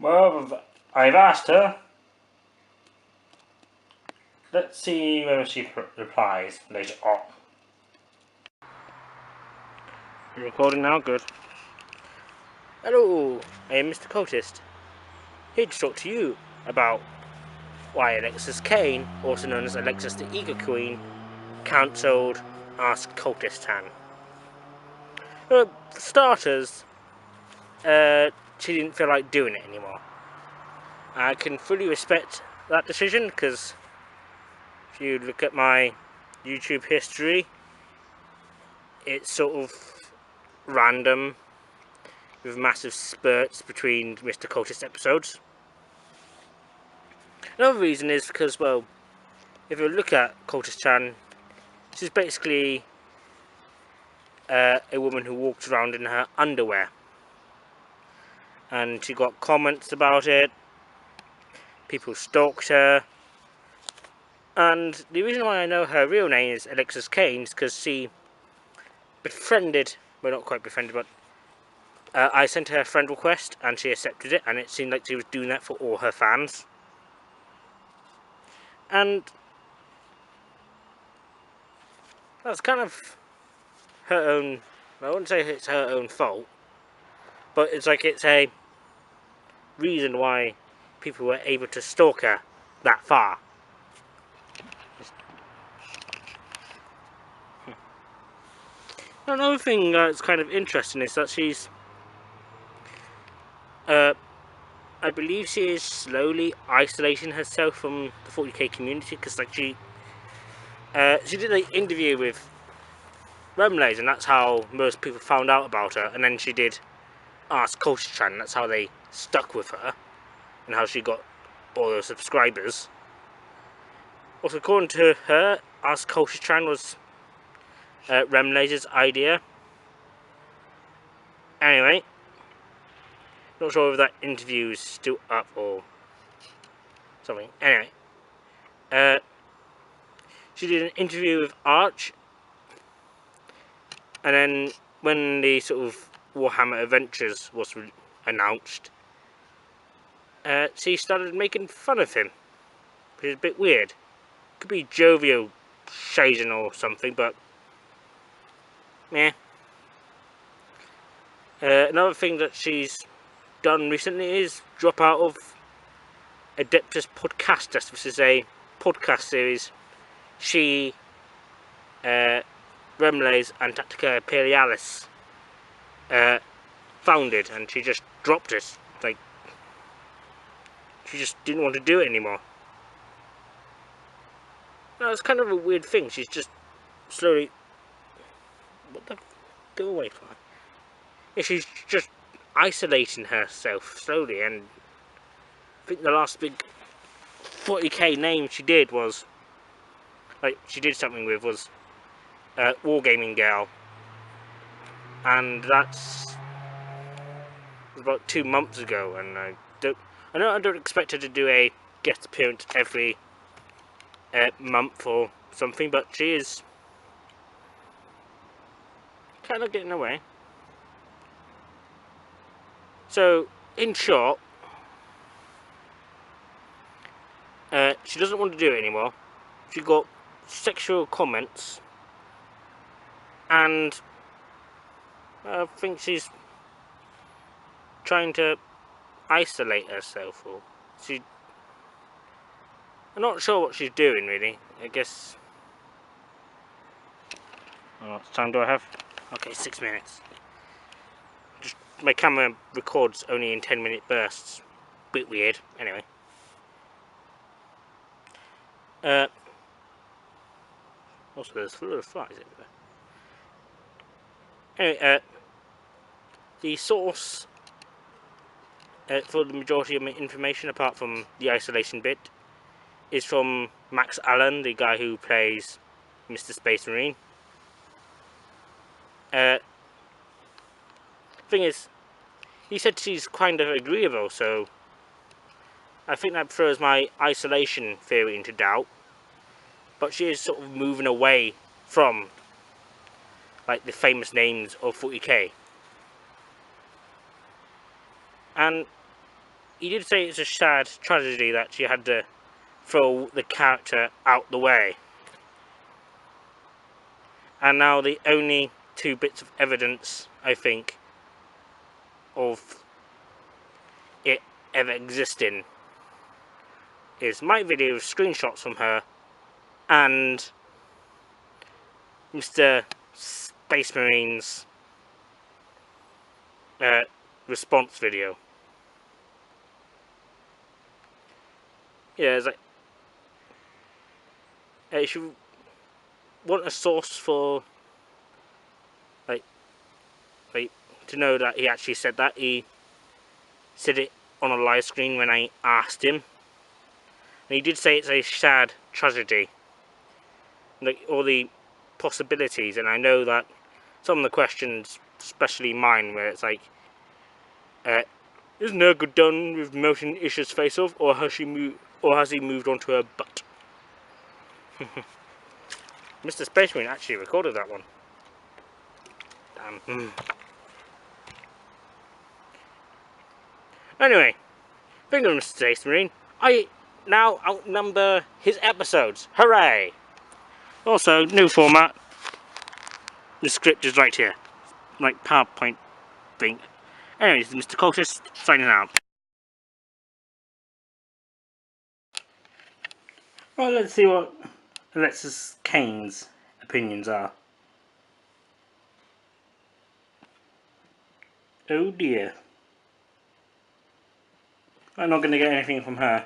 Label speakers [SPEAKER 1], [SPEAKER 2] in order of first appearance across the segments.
[SPEAKER 1] Well, I've asked her. Let's see whether she replies later on. You're recording now? Good. Hello, I am Mr. Cultist. Here to talk to you about why Alexis Kane, also known as Alexis the Eager Queen, cancelled Ask Cultist Han. For starters, she didn't feel like doing it anymore. I can fully respect that decision because if you look at my YouTube history, it's sort of random with massive spurts between Mr. Cultist episodes. Another reason is because, well, if you look at Cultist Chan, she's basically a woman who walks around in her underwear. And she got comments about it, people stalked her, and the reason why I know her real name is Alexis Kane is because she befriended, well not quite befriended, but I sent her a friend request and she accepted it, and it seemed like she was doing that for all her fans. And that's kind of her own, I wouldn't say it's her own fault, but it's like it's a reason why people were able to stalk her that far. Another thing that's kind of interesting is that she's, I believe she is slowly isolating herself from the 40k community, because like she did an interview with Remlays, and that's how most people found out about her, and then she did Ask Cultist Chan, and that's how they stuck with her, and how she got all the subscribers. Also, according to her, Ask Cultist Chan was Remlays' idea. Anyway, not sure if that interview is still up or something. Anyway, she did an interview with Arch, and then when the sort of Warhammer Adventures was announced, she started making fun of him, which is a bit weird. Could be jovial shading or something, but meh. Another thing that she's done recently is drop out of Adeptus Podcastus, which is a podcast series she, Remlays and Tactica Imperialis founded, and she just dropped it. Like, she just didn't want to do it anymore. No, it's kind of a weird thing. She's just slowly... What the... Go away from her. Yeah, she's just isolating herself slowly, and I think the last big 40k name she did was... Like, she did something with was Wargaming Girl. And that's... was about 2 months ago, and I don't expect her to do a guest appearance every month or something, but she is kind of getting away. So, in short, she doesn't want to do it anymore. She got sexual comments, and I think she's trying to isolate herself, or I'm not sure what she's doing really. I guess. How much time do I have? Okay, 6 minutes. Just my camera records only in 10-minute bursts. Bit weird. Anyway. Also, there's a lot of flies everywhere. Anyway, the source for the majority of my information, apart from the isolation bit, is from Max Allen, the guy who plays Mr. Space Marine. Thing is, he said she's kind of agreeable, so I think that throws my isolation theory into doubt. But she is sort of moving away from, like, the famous names of 40k. And he did say it's a sad tragedy that she had to throw the character out the way. And now the only two bits of evidence, I think, of it ever existing is my video of screenshots from her and Mr. Space Marine's response video. Yeah, it's like if you want a source for like to know that he actually said that, he said it on a live screen when I asked him, and he did say it's a sad tragedy, like all the possibilities. And I know that some of the questions, especially mine, where it's like, is Nurgle done with motion Isha's face off, or has he moved on to her butt? Mr. Space Marine actually recorded that one. Damn. Anyway, thank you, Mr. Space Marine. I now outnumber his episodes. Hooray! Also, new format. The script is right here. Like PowerPoint thing. Anyways, Mr. Cultist signing out. Well, let's see what Alexis Kane's opinions are. Oh dear. I'm not going to get anything from her.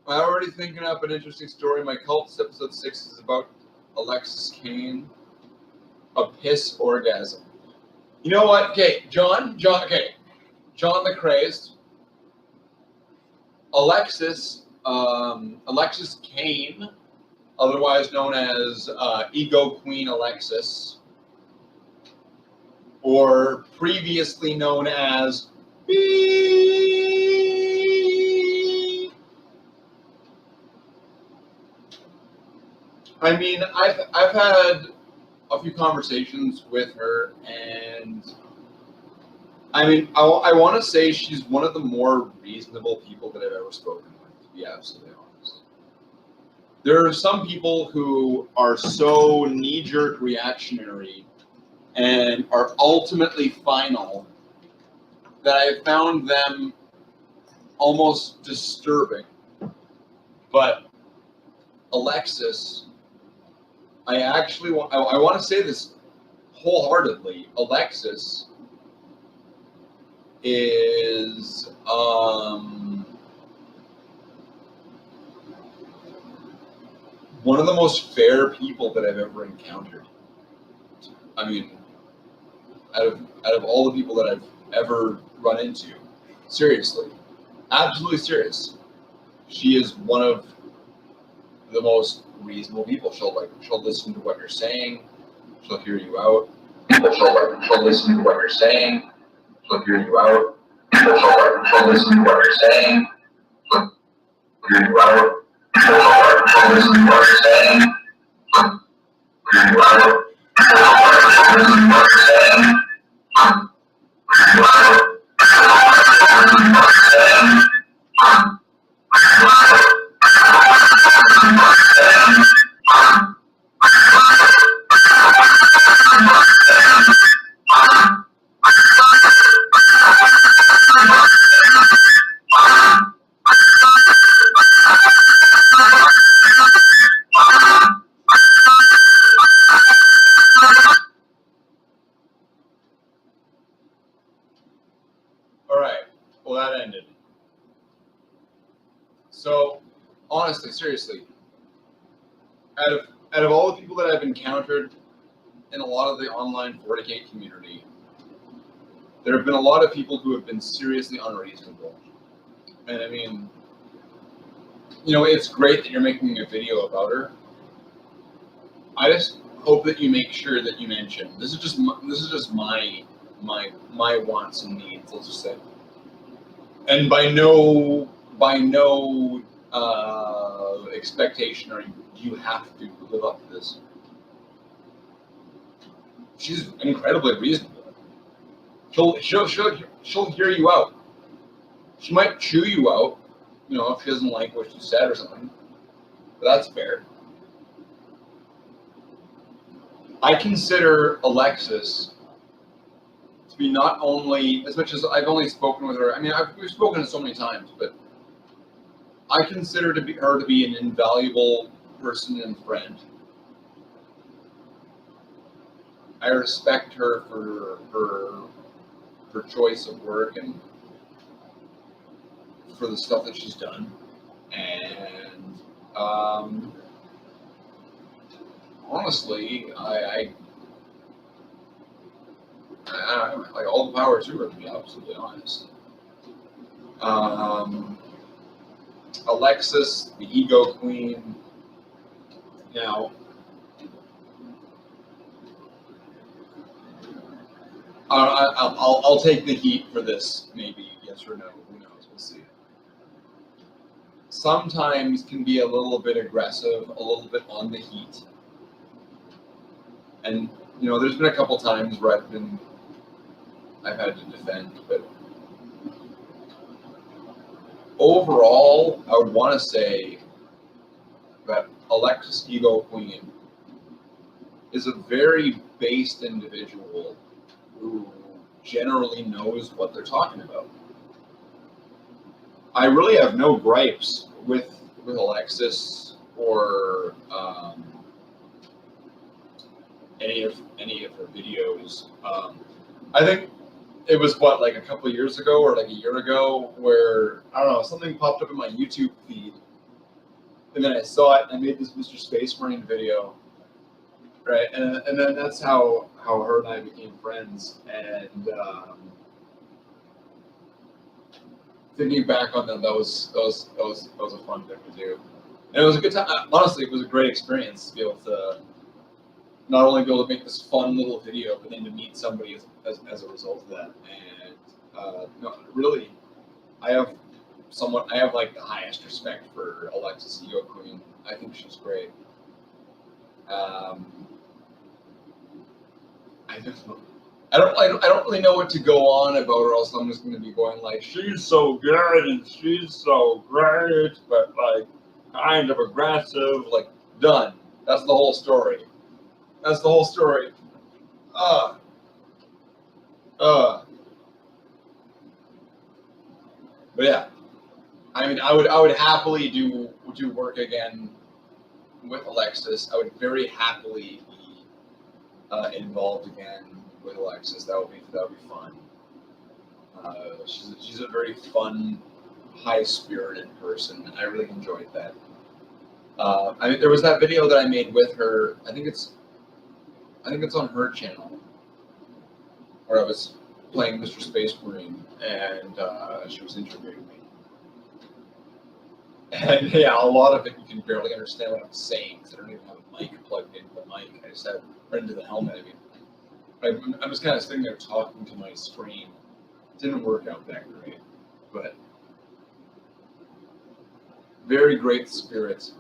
[SPEAKER 2] I'm already thinking up an interesting story. My Cultist episode 6 is about Alexis Kane. A piss orgasm. You know what? Okay, John the Crazed. Alexis Kane, otherwise known as Ego Queen Alexis, or previously known as Beep. I mean, I've had a few conversations with her, and I mean, I want to say she's one of the more reasonable people that I've ever spoken with, to be absolutely honest. There are some people who are so knee-jerk reactionary and are ultimately final that I found them almost disturbing. But Alexis, I want to say this wholeheartedly. Alexis is one of the most fair people that I've ever encountered. I mean, out of all the people that I've ever run into, seriously, absolutely serious, she is one of the most reasonable people. She'll listen to what you're saying. She'll hear you out. She'll listen to what you're saying. She'll hear you out. She'll listen to what you're saying. She'll hear you out. She'll listen to what you're saying. She'll hear you out. She'll listen to what you're saying. She'll hear you out. She'll listen to what you're saying. All right. Well, that ended. So, honestly, seriously, out of all the people that I've encountered in a lot of the online 40K community, there have been a lot of people who have been seriously unreasonable. And I mean, you know, it's great that you're making a video about her. I just hope that you make sure that you mention this is just my wants and needs. Let's just say, and by no expectation or you have to live up to this. she's incredibly reasonable. She'll hear you out. She might chew you out, you know, if she doesn't like what you said or something. But that's fair. I consider Alexis to be not only, as much as I've only spoken with her, I mean, we've spoken so many times, but I consider her to be an invaluable person and friend. I respect her for her choice of work and for the stuff that she's done. And honestly, I like all the power to her, to be absolutely honest. Alexis, the ego queen. Now, I'll take the heat for this. Maybe yes or no. Who knows? We'll see. Sometimes can be a little bit aggressive, a little bit on the heat, and you know, there's been a couple times where I've had to defend, but overall, I would want to say that Alexis Ego Queen is a very based individual who generally knows what they're talking about. I really have no gripes with Alexis or any of her videos. I think it was like a couple of years ago or like a year ago where I don't know, something popped up in my YouTube feed, and then I saw it and I made this Mr. Space Marine video, right? And then that's how her and I became friends. And thinking back on them, that was a fun thing to do, and it was a good time. Honestly, it was a great experience to be able to not only be able to make this fun little video, but then to meet somebody as a result of that. And no, really, I have like the highest respect for Alexis Ego Queen. I think she's great. I don't really know what to go on about her, else I'm just going to be going like, she's so good and she's so great, but like kind of aggressive. Like, done. That's the whole story. That's the whole story. But yeah, I mean, I would happily do work again with Alexis. I would very happily be involved again with Alexis. That would be fun. She's a very fun, high-spirited person. I really enjoyed that. I mean, there was that video that I made with her. I think it's on her channel, where I was playing Mr. Space Marine, and she was interviewing me. And yeah, a lot of it you can barely understand what I'm saying because I don't even have a mic plugged into the mic. I just have right into the helmet. I mean, I'm just kind of sitting there talking to my screen. It didn't work out that great, but very great spirit,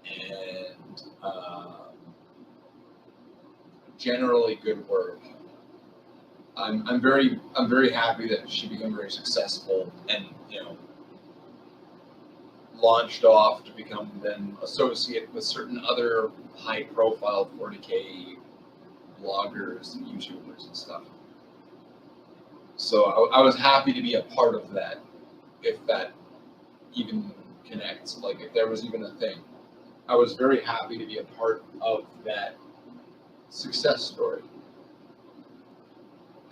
[SPEAKER 2] and generally good work. I'm very happy that she became very successful and, you know, launched off to become then associated with certain other high profile 40K bloggers and YouTubers and stuff. So I was happy to be a part of that, if that even connects, like if there was even a thing. I was very happy to be a part of that success story.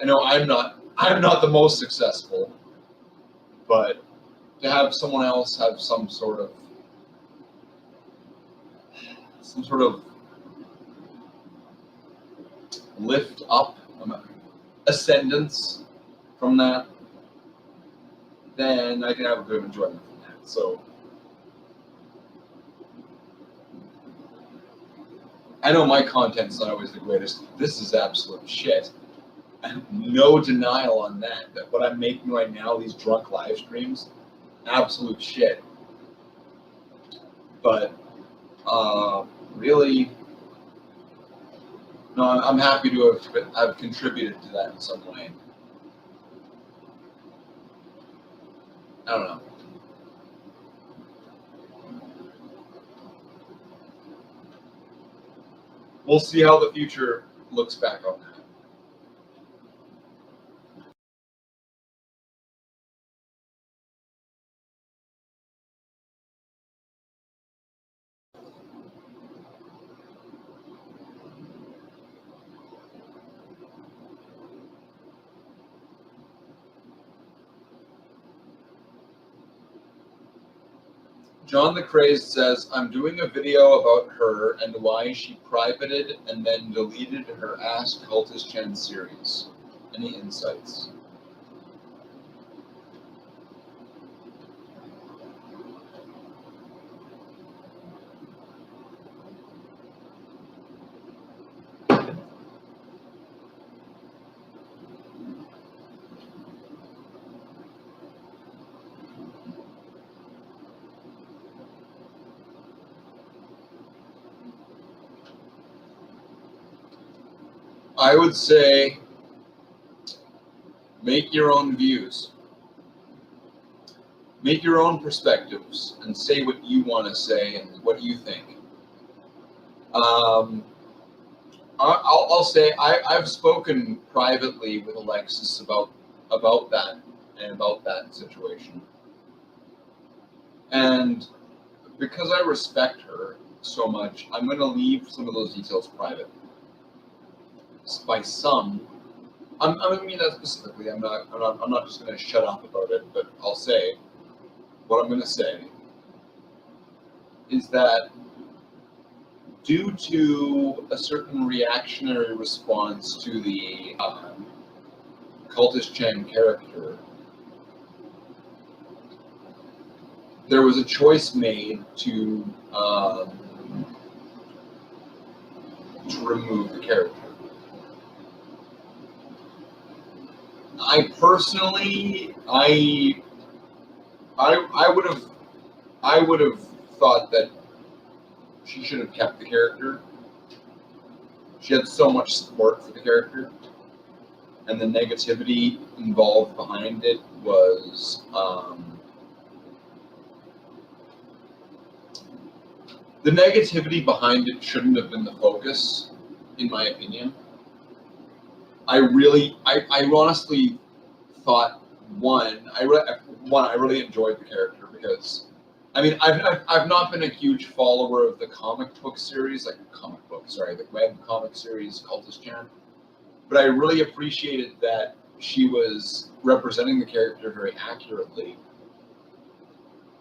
[SPEAKER 2] I know I'm not the most successful, but to have someone else have some sort of lift up, ascendance from that, then I can have a bit of enjoyment from that. So I know my content's not always the greatest. This is absolute shit. And no denial on that. That what I'm making right now, these drunk live streams, absolute shit. But really, No, I'm happy to have contributed to that in some way. I don't know. We'll see how the future looks back on that. John the Crazed says, I'm doing a video about her and why she privated and then deleted her Ask Cultist Chen series. Any insights? I would say make your own views. Make your own perspectives and say what you want to say and what you think. I'll say I've spoken privately with Alexis about that and about that situation. And because I respect her so much, I'm going to leave some of those details private. By some, I don't mean that specifically. I'm not just going to shut up about it. But I'll say what I'm going to say is that due to a certain reactionary response to the Cultist Chen character, there was a choice made to remove the character. I personally, I would have thought that she should have kept the character. She had so much support for the character, and the negativity involved behind it was the negativity behind it shouldn't have been the focus, in my opinion. I honestly thought I really enjoyed the character because, I mean, I've not been a huge follower of the comic book series, the web comic series Cultist Chen, but I really appreciated that she was representing the character very accurately,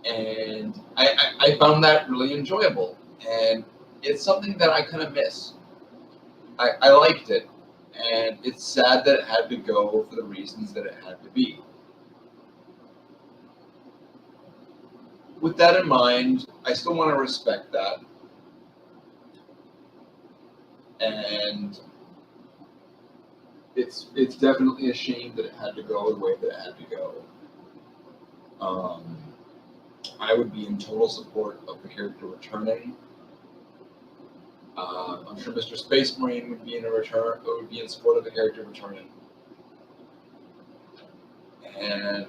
[SPEAKER 2] and I found that really enjoyable, and it's something that I kind of miss. I liked it. And it's sad that it had to go for the reasons that it had to be. With that in mind, I still want to respect that. And it's definitely a shame that it had to go the way that it had to go. I would be in total support of the character returning. I'm sure Mr. Space Marine would be in support of the character returning. And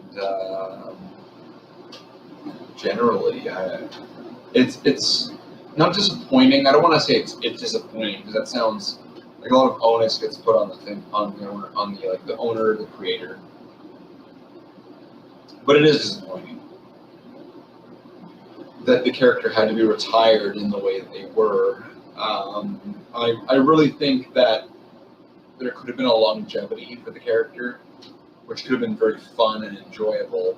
[SPEAKER 2] generally, it's not disappointing. I don't want to say it's disappointing because that sounds like a lot of onus gets put on the owner, the creator. But it is disappointing that the character had to be retired in the way that they were. I really think that there could have been a longevity for the character, which could have been very fun and enjoyable.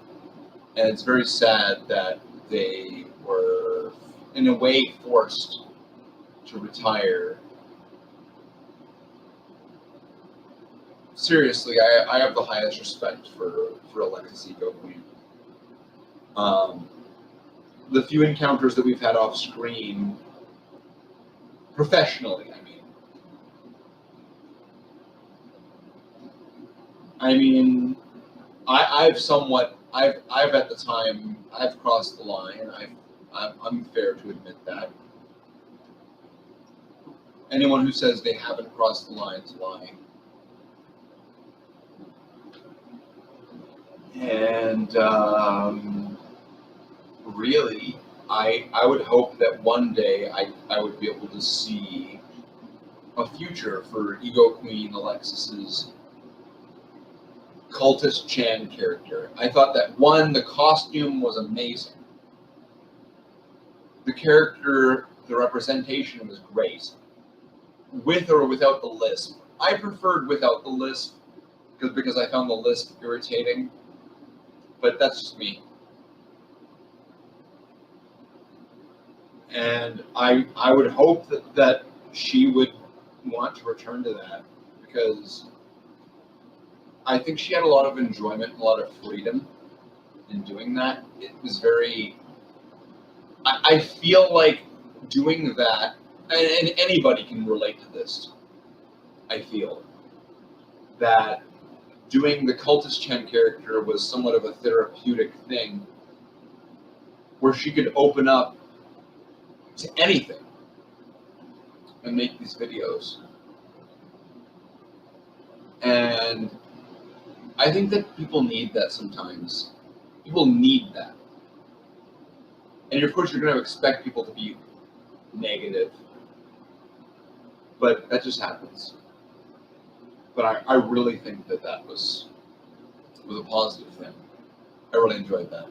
[SPEAKER 2] And it's very sad that they were, in a way, forced to retire. Seriously, I have the highest respect for Alexis Eco Queen. The few encounters that we've had off screen, professionally, I've at the time, I've crossed the line. I'm fair to admit that. Anyone who says they haven't crossed the line is lying. And really, I would hope that one day I would be able to see a future for Ego Queen Alexis's Cultist Chan character. I thought that, one, the costume was amazing. The character, the representation was great. With or without the lisp. I preferred without the lisp because I found the lisp irritating. But that's just me. And I would hope that she would want to return to that, because I think she had a lot of enjoyment, a lot of freedom in doing that. It was very, I feel like doing that, and anybody can relate to this, I feel, that doing the Cultist Chen character was somewhat of a therapeutic thing, where she could open up to anything and make these videos. And I think that people need that sometimes. People need that. And of course, you're going to expect people to be negative, but that just happens. But I really think that was a positive thing. I really enjoyed that.